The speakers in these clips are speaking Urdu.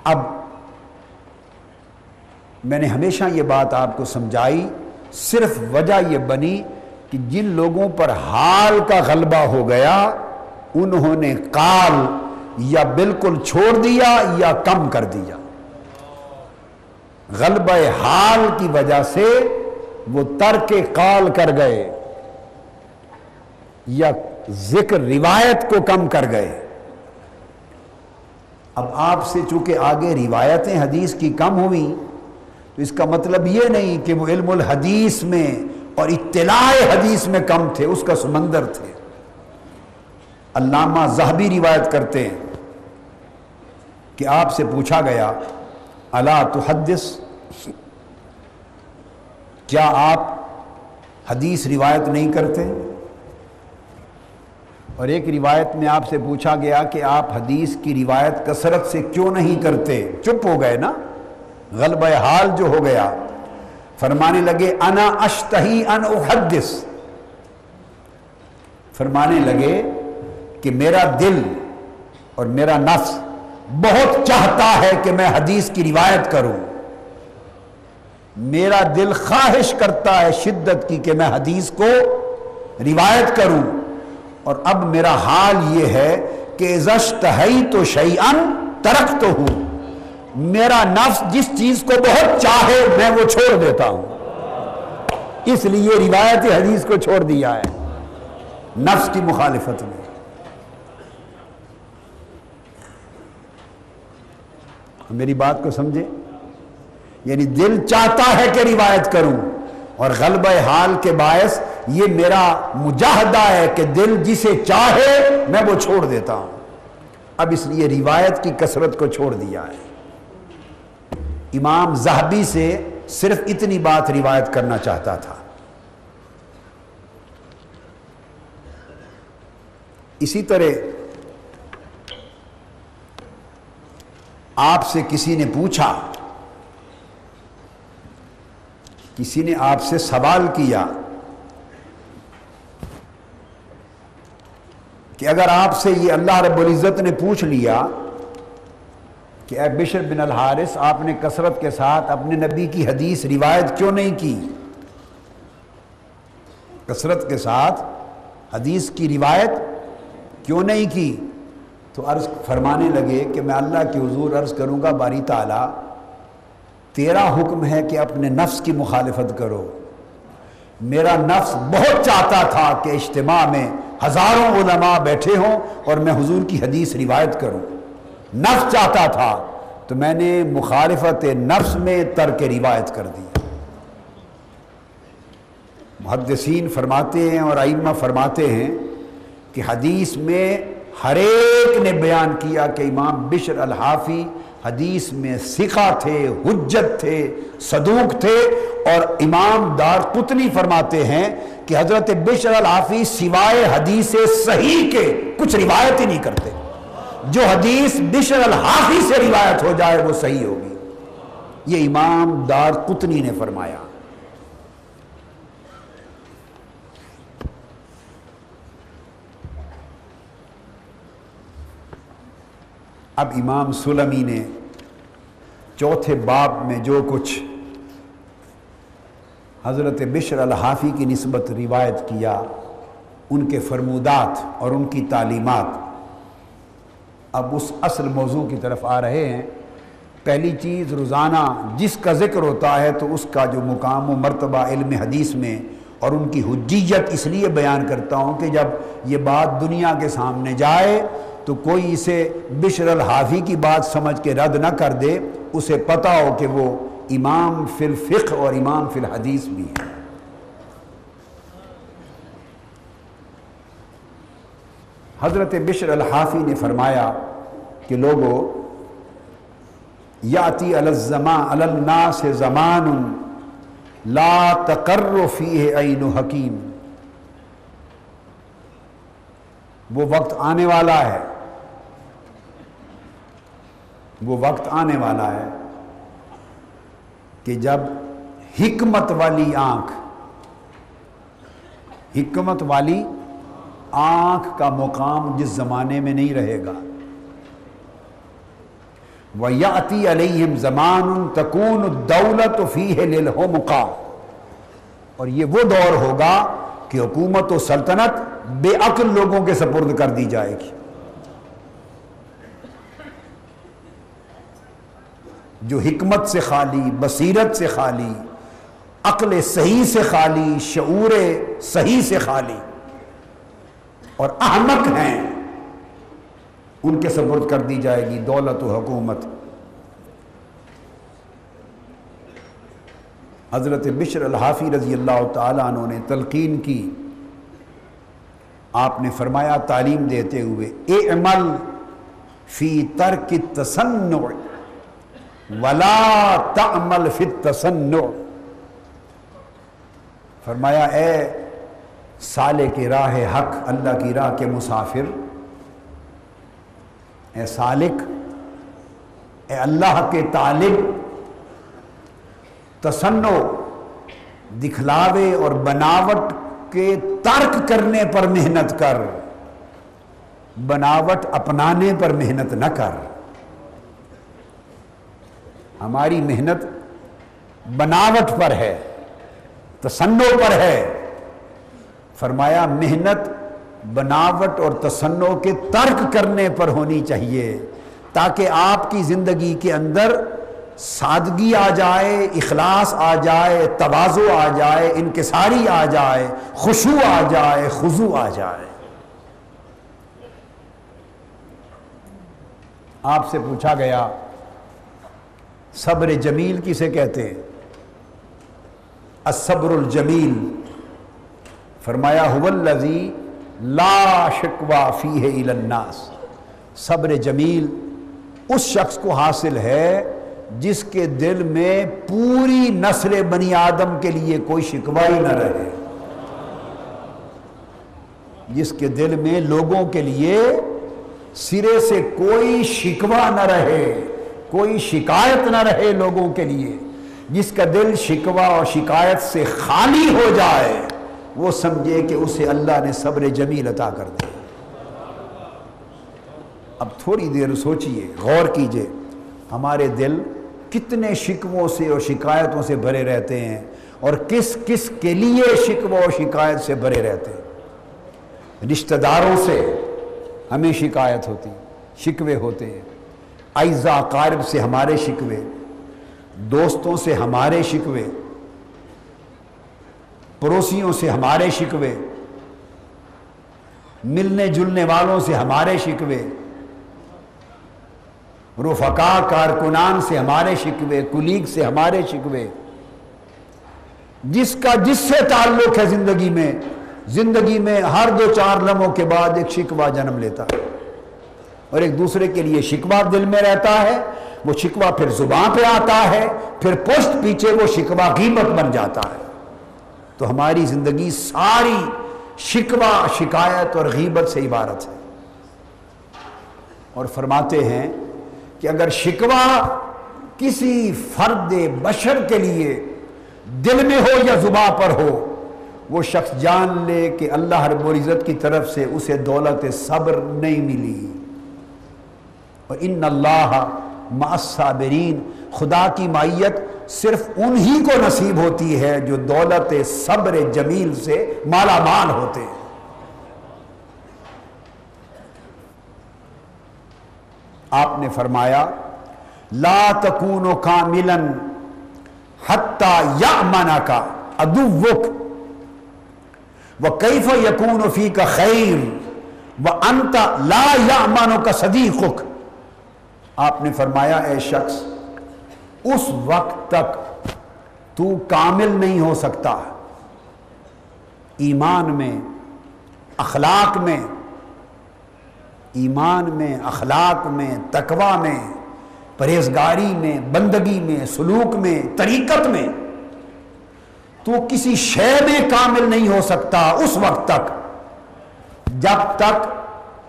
اب میں نے ہمیشہ یہ بات آپ کو سمجھائی، صرف وجہ یہ بنی کہ جن لوگوں پر حال کا غلبہ ہو گیا انہوں نے قال یا بالکل چھوڑ دیا یا کم کر دیا۔ غلبہ حال کی وجہ سے وہ ترک قال کر گئے یا ذکر روایت کو کم کر گئے۔ اب آپ سے چونکہ آگے روایتیں حدیث کی کم ہوئیں تو اس کا مطلب یہ نہیں کہ وہ علم الحدیث میں اور اطلاع حدیث میں کم تھے، اس کا سمندر تھے۔ علامہ ذہبی روایت کرتے ہیں کہ آپ سے پوچھا گیا الا تحدث، کیا آپ حدیث روایت نہیں کرتے؟ اور ایک روایت میں آپ سے پوچھا گیا کہ آپ حدیث کی روایت کثرت سے کیوں نہیں کرتے؟ چپ ہو گئے نا، غلبہ حال جو ہو گیا۔ فرمانے لگے انا اشتہی ان احدث، فرمانے لگے کہ میرا دل اور میرا نفس بہت چاہتا ہے کہ میں حدیث کی روایت کروں، میرا دل خواہش کرتا ہے شدت کی کہ میں حدیث کو روایت کروں، اور اب میرا حال یہ ہے کہ اذا اشتہیت شیئا ترکتہ، میرا نفس جس چیز کو بہت چاہے میں وہ چھوڑ دیتا ہوں، اس لیے روایت حدیث کو چھوڑ دیا ہے نفس کی مخالفت میں۔ میری بات کو سمجھے؟ یعنی دل چاہتا ہے کہ روایت کروں، اور غلبہ حال کے باعث یہ میرا مجاہدہ ہے کہ دل جسے چاہے میں وہ چھوڑ دیتا ہوں۔ اب اس لیے روایت کی کثرت کو چھوڑ دیا ہے۔ امام ذہبی سے صرف اتنی بات روایت کرنا چاہتا تھا۔ اسی طرح آپ سے کسی نے پوچھا، کسی نے آپ سے سوال کیا کہ اگر آپ سے یہ اللہ رب العزت نے پوچھ لیا کہ اے بشر بن الحارث، آپ نے کثرت کے ساتھ اپنے نبی کی حدیث روایت کیوں نہیں کی؟ کثرت کے ساتھ حدیث کی روایت کیوں نہیں کی؟ تو عرض فرمانے لگے کہ میں اللہ کے حضور عرض کروں گا باری تعالیٰ تیرا حکم ہے کہ اپنے نفس کی مخالفت کرو، میرا نفس بہت چاہتا تھا کہ اجتماع میں ہزاروں علماء بیٹھے ہوں اور میں حضور کی حدیث روایت کروں، نفس چاہتا تھا، تو میں نے مخالفت نفس میں ترک روایت کر دی۔ محدثین فرماتے ہیں اور ائمہ فرماتے ہیں کہ حدیث میں ہر ایک نے بیان کیا کہ امام بشر الحافی حدیث میں ثقہ تھے، حجت تھے، صدوق تھے، اور امام دارقطنی فرماتے ہیں کہ حضرت بشر الحافی سوائے حدیث صحیح کے کچھ روایت ہی نہیں کرتے، جو حدیث بشر الحافی سے روایت ہو جائے وہ صحیح ہوگی۔ یہ امام دارقطنی نے فرمایا۔ اب امام سلمی نے چوتھے باب میں جو کچھ حضرت بشر الحافی کی نسبت روایت کیا، ان کے فرمودات اور ان کی تعلیمات، اب اس اصل موضوع کی طرف آ رہے ہیں۔ پہلی چیز، روزانہ جس کا ذکر ہوتا ہے تو اس کا جو مقام و مرتبہ علم حدیث میں اور ان کی حجیت اس لیے بیان کرتا ہوں کہ جب یہ بات دنیا کے سامنے جائے تو کوئی اسے بشر الحافی کی بات سمجھ کے رد نہ کر دے، اسے پتہ ہو کہ وہ امام فی الفقہ اور امام فی الحدیث بھی ہے۔ حضرت بشر الحافی نے فرمایا کہ لوگو یاتی علی الناس زمان لا تقر فیہ عین حکیم، وہ وقت آنے والا ہے، وہ وقت آنے والا ہے کہ جب حکمت والی آنکھ کا مقام جس زمانے میں نہیں رہے گا، وَيَأْتِي عَلَيْهِمْ زَمَانٌ تَكُونُ الدَّوْلَةُ فِيهِ لِلْحُمْقَى، اور یہ وہ دور ہوگا کہ حکومت و سلطنت بے عقل لوگوں کے سپرد کر دی جائے گی، جو حکمت سے خالی، بصیرت سے خالی، عقل صحیح سے خالی، شعور صحیح سے خالی اور احمق ہیں، ان کے سپرد کر دی جائے گی دولت و حکومت۔ حضرت بشر الحافی رضی اللہ تعالیٰ عنہ نے تلقین کی، آپ نے فرمایا تعلیم دیتے ہوئے، اعمل فی ترک التصنع ولا تعمل فی التصنع، فرمایا اے سالک راہ حق، اللہ کی راہ کے مسافر، اے سالک، اے اللہ کے طالب، تصنع، دکھلاوے اور بناوٹ کے ترک کرنے پر محنت کر، بناوٹ اپنانے پر محنت نہ کر۔ ہماری محنت بناوٹ پر ہے، تصنع پر ہے، فرمایا محنت بناوٹ اور تصنع کے ترک کرنے پر ہونی چاہیے، تاکہ آپ کی زندگی کے اندر سادگی آ جائے، اخلاص آ جائے، تواضع آ جائے، انکساری آ جائے، خشوع آ جائے، خضوع آ جائے۔ آپ سے پوچھا گیا صبر جمیل کسے کہتے ہیں؟ الصبر الجمیل، فرمایا هو الذی لا شکوى فیہ الی الناس، صبر جمیل اس شخص کو حاصل ہے جس کے دل میں پوری نسل بنی آدم کے لیے کوئی شکوہ ہی نہ رہے، جس کے دل میں لوگوں کے لیے سرے سے کوئی شکوہ نہ رہے، کوئی شکایت نہ رہے لوگوں کے لیے، جس کا دل شکوہ اور شکایت سے خالی ہو جائے، وہ سمجھے کہ اسے اللہ نے صبر جمیل عطا کر دیا۔ اب تھوڑی دیر سوچئے، غور کیجئے، ہمارے دل کتنے شکووں سے اور شکایتوں سے بھرے رہتے ہیں، اور کس کس کے لیے شکوہ اور شکایت سے بھرے رہتے ہیں۔ رشتہ داروں سے ہمیں شکایت ہوتی، شکوے ہوتے ہیں، اعزاء اقارب سے ہمارے شکوے، دوستوں سے ہمارے شکوے، پڑوسیوں سے ہمارے شکوے، ملنے جلنے والوں سے ہمارے شکوے، رفقا کارکنان سے ہمارے شکوے، کولیگ سے ہمارے شکوے، جس کا جس سے تعلق ہے زندگی میں ہر 2-4 لمحوں کے بعد ایک شکوہ جنم لیتا ہے، اور ایک دوسرے کے لیے شکوہ دل میں رہتا ہے، وہ شکوہ پھر زبان پہ آتا ہے، پھر پشت پیچھے وہ شکوہ غیبت بن جاتا ہے۔ تو ہماری زندگی ساری شکوہ، شکایت اور غیبت سے عبارت ہے۔ اور فرماتے ہیں کہ اگر شکوہ کسی فرد بشر کے لیے دل میں ہو یا زباں پر ہو، وہ شخص جان لے کہ اللہ رب العزت کی طرف سے اسے دولت صبر نہیں ملی۔ اور ان اللہ مع الصابرین، خدا کی معیت صرف انہی کو نصیب ہوتی ہے جو دولت صبر جمیل سے مالا مال ہوتے ہیں۔ آپ نے فرمایا لا تکون کاملا حتی یأمنک عدوک وکیف یکون فیک خیر وانت لا یأمنک صدیقک۔ آپ نے فرمایا اے شخص، اس وقت تک تو کامل نہیں ہو سکتا ایمان میں، اخلاق میں، ایمان میں، اخلاق میں، تقوی میں، پرہیزگاری میں، بندگی میں، سلوک میں، طریقت میں، تو کسی شے میں کامل نہیں ہو سکتا اس وقت تک جب تک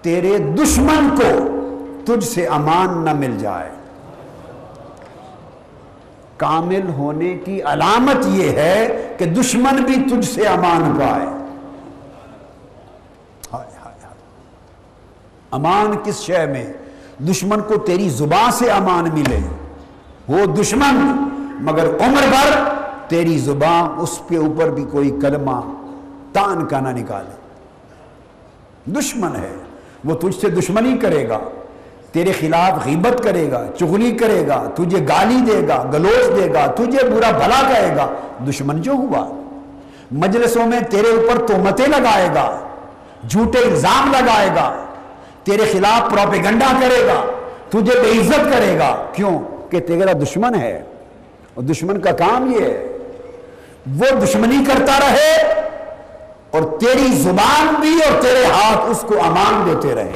تیرے دشمن کو تجھ سے امان نہ مل جائے۔ کامل ہونے کی علامت یہ ہے کہ دشمن بھی تجھ سے امان پائے۔ امان کس شے میں؟ دشمن کو تیری زبان سے امان ملے، وہ دشمن مگر عمر بھر تیری زبان اس کے اوپر بھی کوئی کلمہ تان کا نہ نکالے۔ دشمن ہے، وہ تجھ سے دشمنی کرے گا، تیرے خلاف غیبت کرے گا، چغلی کرے گا، تجھے گالی دے گا، گلوچ دے گا، تجھے برا بھلا کہے گا۔ دشمن جو ہوا، مجلسوں میں تیرے اوپر تہمتیں لگائے گا، جھوٹے الزام لگائے گا، تیرے خلاف پروپیگنڈا کرے گا، تجھے بے عزت کرے گا۔ کیوں؟ کہ تیرا دشمن ہے، اور دشمن کا کام یہ ہے وہ دشمنی کرتا رہے اور تیری زبان بھی اور تیرے ہاتھ اس کو امان دیتے رہے۔